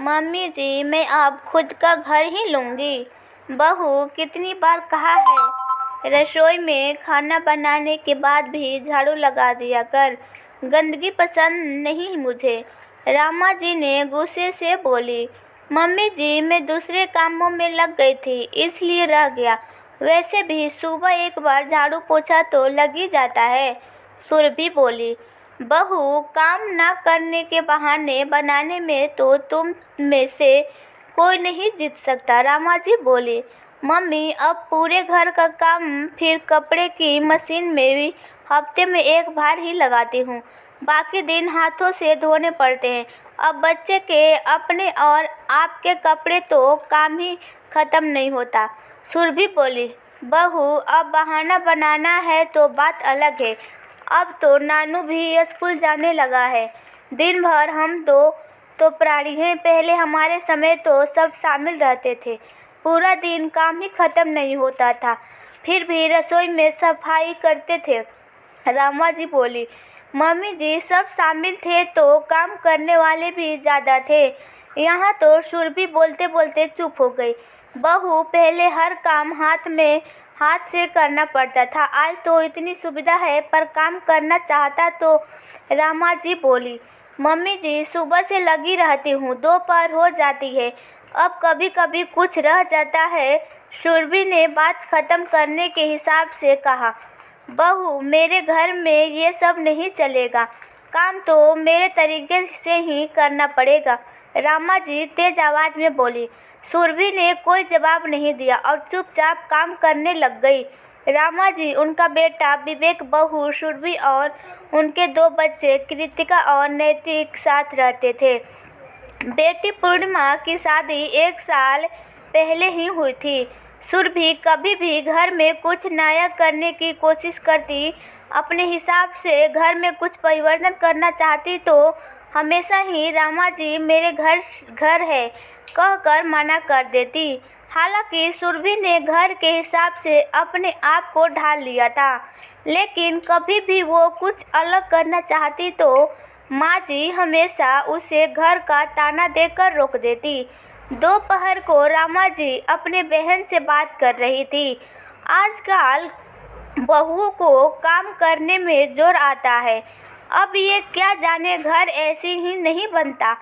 Mummy जी, मैं अब खुद का घर ही लूँगी। बहू, कितनी बार कहा है रसोई में खाना बनाने के बाद भी झाड़ू लगा दिया कर, गंदगी पसंद नहीं मुझे। रामा जी ने गुस्से से बोली। मम्मी जी, मैं दूसरे कामों में लग गई थी इसलिए रह गया। वैसे भी सुबह एक बार झाड़ू पोछा तो लग ही जाता है, सुरभि बोली। बहू, काम ना करने के बहाने बनाने में तो तुम में से कोई नहीं जीत सकता, रामा जी बोली। मम्मी, अब पूरे घर का काम फिर कपड़े की मशीन में भी हफ्ते में एक बार ही लगाती हूँ, बाकी दिन हाथों से धोने पड़ते हैं। अब बच्चे के अपने और आपके कपड़े तो काम ही खत्म नहीं होता, सुरभि बोली। बहू, अब बहाना बनाना है तो बात अलग है। अब तो नानू भी स्कूल जाने लगा है। दिन भर हम दो तो प्राणी हैं, पहले हमारे समय तो सब शामिल रहते थे, पूरा दिन काम ही खत्म नहीं होता था, फिर भी रसोई में सफाई करते थे, रामा जी बोली। मम्मी जी, सब शामिल थे तो काम करने वाले भी ज़्यादा थे। यहाँ तो सुरभि बोलते बोलते चुप हो गई। बहू, पहले हर काम हाथ से करना पड़ता था, आज तो इतनी सुविधा है पर काम करना चाहता तो, रामा जी बोली। मम्मी जी, सुबह से लगी रहती हूँ, दोपहर हो जाती है, अब कभी कभी कुछ रह जाता है, सुरभि ने बात खत्म करने के हिसाब से कहा। बहू, मेरे घर में ये सब नहीं चलेगा, काम तो मेरे तरीके से ही करना पड़ेगा, रामा जी तेज आवाज में बोली। सुरभि ने कोई जवाब नहीं दिया और चुपचाप काम करने लग गई। रामा जी, उनका बेटा विवेक, बहू सुरभि और उनके दो बच्चे कृतिका और नैतिक साथ रहते थे। बेटी पूर्णिमा की शादी 1 साल पहले ही हुई थी। सुरभि कभी भी घर में कुछ नया करने की कोशिश करती, अपने हिसाब से घर में कुछ परिवर्तन करना चाहती तो हमेशा ही रामा जी मेरे घर है कहकर मना कर देती। हालांकि सुरभि ने घर के हिसाब से अपने आप को ढाल लिया था, लेकिन कभी भी वो कुछ अलग करना चाहती तो माँ जी हमेशा उसे घर का ताना देकर रोक देती। दोपहर को रामा जी अपने बहन से बात कर रही थी। आजकल बहुओं को काम करने में जोर आता है, अब ये क्या जाने घर ऐसे ही नहीं बनता,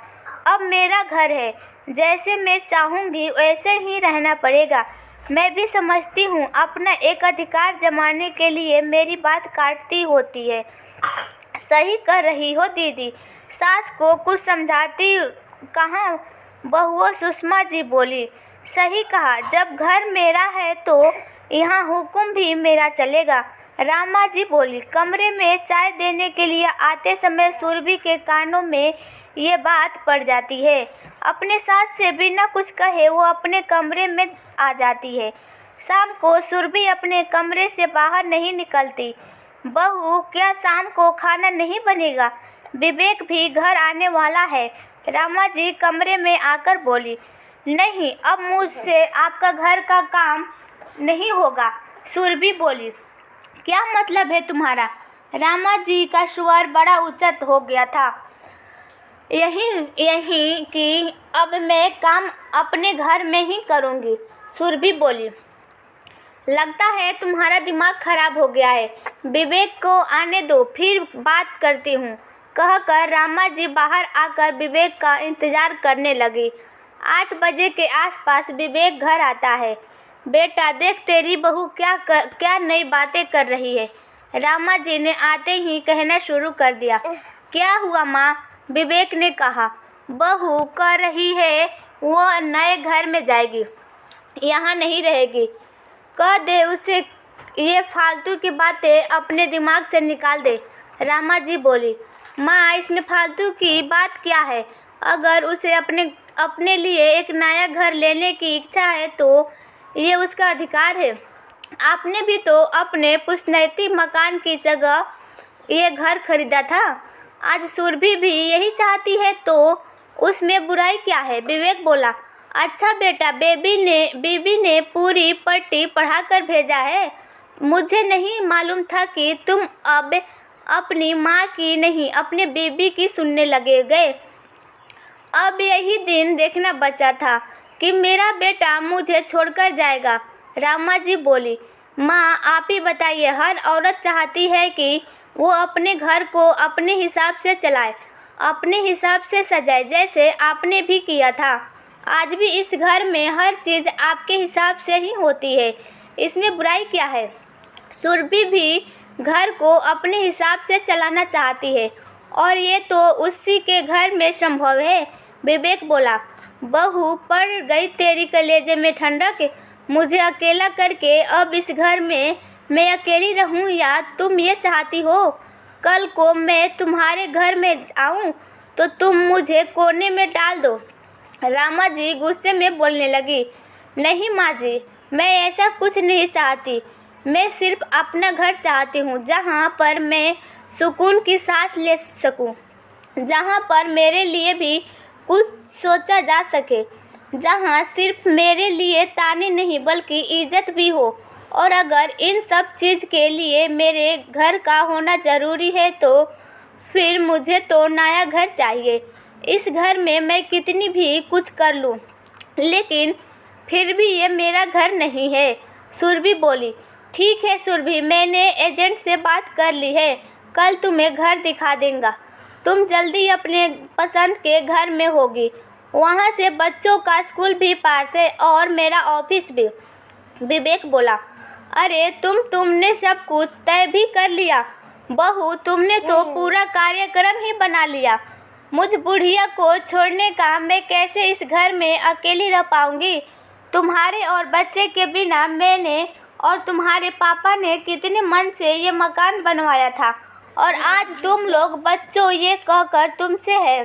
अब मेरा घर है, जैसे मैं चाहूँगी वैसे ही रहना पड़ेगा। मैं भी समझती हूँ अपना एक अधिकार जमाने के लिए मेरी बात काटती होती है। सही कर रही हो दीदी, सास को कुछ समझाती कहाँ, बहुओं सुषमा जी बोली। सही कहा, जब घर मेरा है तो यहाँ हुक्म भी मेरा चलेगा, रामा जी बोली। कमरे में चाय देने के लिए आते समय सुरभि के कानों में ये बात पड़ जाती है। अपने सास से बिना कुछ कहे वो अपने कमरे में आ जाती है। शाम को सुरभि अपने कमरे से बाहर नहीं निकलती। बहू, क्या शाम को खाना नहीं बनेगा? विवेक भी घर आने वाला है, रामा जी कमरे में आकर बोली। नहीं, अब मुझसे आपका घर का काम नहीं होगा, सुरभि बोली। क्या मतलब है तुम्हारा? रामा जी का स्वर बड़ा उच्च हो गया था। यही कि अब मैं काम अपने घर में ही करूँगी, सुरभि बोली। लगता है तुम्हारा दिमाग खराब हो गया है, विवेक को आने दो फिर बात करती हूँ, कहकर रामा जी बाहर आकर विवेक का इंतजार करने लगी। 8 बजे के आसपास विवेक घर आता है। बेटा देख, तेरी बहू क्या नई बातें कर रही है, रामा जी ने आते ही कहना शुरू कर दिया। क्या हुआ माँ? विवेक ने कहा। बहू कह रही है वो नए घर में जाएगी, यहाँ नहीं रहेगी, कह दे उसे ये फालतू की बातें अपने दिमाग से निकाल दे, रामा जी बोली। माँ, इसमें फालतू की बात क्या है? अगर उसे अपने लिए एक नया घर लेने की इच्छा है तो ये उसका अधिकार है। आपने भी तो अपने पुश्तैनी मकान की जगह ये घर खरीदा था, आज सुरभि भी यही चाहती है तो उसमें बुराई क्या है, विवेक बोला। अच्छा बेटा, बीबी ने पूरी पट्टी पढ़ाकर भेजा है, मुझे नहीं मालूम था कि तुम अब अपनी माँ की नहीं अपने बीबी की सुनने लगे गए। अब यही दिन देखना बचा था कि मेरा बेटा मुझे छोड़कर जाएगा। रामा जी बोली, माँ आप ही बताइए, हर औरत चाहती है कि वो अपने घर को अपने हिसाब से चलाए, अपने हिसाब से सजाए, जैसे आपने भी किया था। आज भी इस घर में हर चीज़ आपके हिसाब से ही होती है, इसमें बुराई क्या है? सुरभि भी घर को अपने हिसाब से चलाना चाहती है और ये तो उसी के घर में संभव है। विवेक बोला, बहू पड़ गई तेरी कलेजे में ठंडक, मुझे अकेला करके अब इस घर में मैं अकेली रहूं, या तुम ये चाहती हो कल को मैं तुम्हारे घर में आऊं तो तुम मुझे कोने में डाल दो? रामा जी गुस्से में बोलने लगी, नहीं माँ जी, मैं ऐसा कुछ नहीं चाहती। मैं सिर्फ अपना घर चाहती हूँ जहाँ पर मैं सुकून की सांस ले सकूँ, जहाँ पर मेरे लिए भी कुछ सोचा जा सके, जहाँ सिर्फ मेरे लिए ताने नहीं बल्कि इज्जत भी हो। और अगर इन सब चीज़ के लिए मेरे घर का होना ज़रूरी है तो फिर मुझे तो नया घर चाहिए। इस घर में मैं कितनी भी कुछ कर लूँ, लेकिन फिर भी ये मेरा घर नहीं है। सुरभि बोली, ठीक है सुरभि, मैंने एजेंट से बात कर ली है, कल तुम्हें घर दिखा देंगे। तुम जल्दी अपने पसंद के घर में होगी, वहाँ से बच्चों का स्कूल भी पास है और मेरा ऑफिस भी। विवेक बोला, अरे तुमने सब कुछ तय भी कर लिया बहू, तुमने तो पूरा कार्यक्रम ही बना लिया। मुझ बुढ़िया को छोड़ने का मैं कैसे इस घर में अकेली रह पाऊंगी? तुम्हारे और बच्चे के बिना मैंने और तुम्हारे पापा ने कितने मन से ये मकान बनवाया था, और आज तुम लोग बच्चों ये कहकर तुमसे है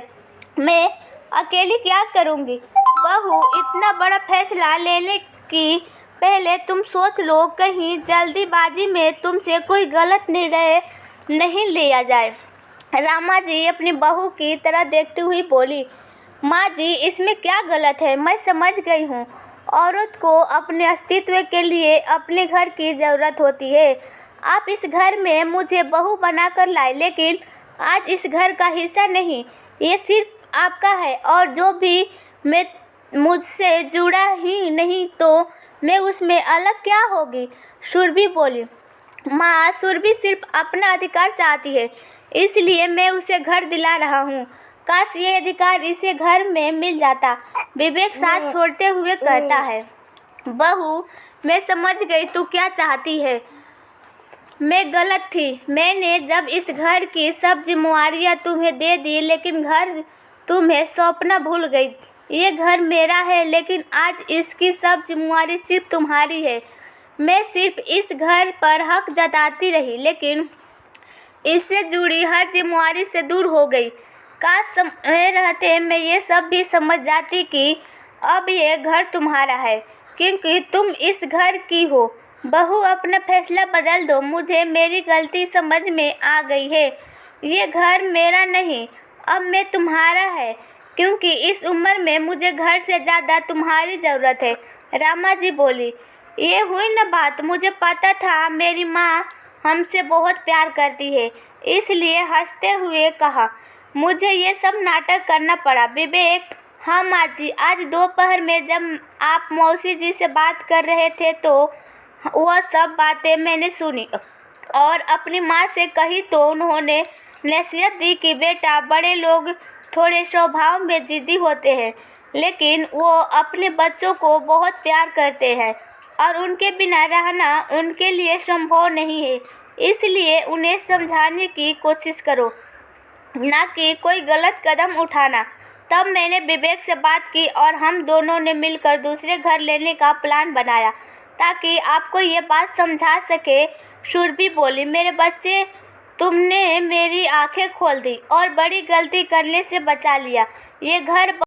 मैं अकेली क्या करूँगी? बहू, इतना बड़ा फैसला लेने की पहले तुम सोच लो, कहीं जल्दीबाजी में तुमसे कोई गलत निर्णय नहीं लिया जाए। रामा जी अपनी बहू की तरह देखती हुई बोली, माँ जी इसमें क्या गलत है? मैं समझ गई हूँ, औरत को अपने अस्तित्व के लिए अपने घर की ज़रूरत होती है। आप इस घर में मुझे बहू बनाकर लाए, लेकिन आज इस घर का हिस्सा नहीं, ये सिर्फ आपका है, और जो भी मैं मुझसे जुड़ा ही नहीं तो मैं उसमें अलग क्या होगी? सुरभि बोली, माँ सुरभि सिर्फ अपना अधिकार चाहती है, इसलिए मैं उसे घर दिला रहा हूँ। काश ये अधिकार इसे घर में मिल जाता। विवेक साथ छोड़ते हुए कहता है, बहू मैं समझ गई तू क्या चाहती है। मैं गलत थी, मैंने जब इस घर की सब जिम्मेवारियाँ तुम्हें दे दी, लेकिन घर तुम्हें सौंपना भूल गई। ये घर मेरा है, लेकिन आज इसकी सब जिम्मेवारी सिर्फ तुम्हारी है। मैं सिर्फ इस घर पर हक जताती रही, लेकिन इससे जुड़ी हर जिम्मेवारी से दूर हो गई। काश समय रहते मैं ये सब भी समझ जाती कि अब ये घर तुम्हारा है, क्योंकि तुम इस घर की हो। बहू अपना फैसला बदल दो, मुझे मेरी गलती समझ में आ गई है। ये घर मेरा नहीं, अब मैं तुम्हारा है, क्योंकि इस उम्र में मुझे घर से ज़्यादा तुम्हारी ज़रूरत है। रामा जी बोली, ये हुई न बात, मुझे पता था मेरी माँ हमसे बहुत प्यार करती है, इसलिए हंसते हुए कहा, मुझे ये सब नाटक करना पड़ा। विवेक, हाँ माँ जी, आज दोपहर में जब आप मौसी जी से बात कर रहे थे तो वह सब बातें मैंने सुनी और अपनी माँ से कही, तो उन्होंने नसीहत दी कि बेटा बड़े लोग थोड़े स्वभाव में जिद्दी होते हैं, लेकिन वो अपने बच्चों को बहुत प्यार करते हैं और उनके बिना रहना उनके लिए संभव नहीं है, इसलिए उन्हें समझाने की कोशिश करो, ना कि कोई गलत कदम उठाना। तब मैंने विवेक से बात की और हम दोनों ने मिलकर दूसरे घर लेने का प्लान बनाया ताकि आपको ये बात समझा सके। सुरभि बोली, मेरे बच्चे, तुमने मेरी आंखें खोल दी और बड़ी गलती करने से बचा लिया। ये घर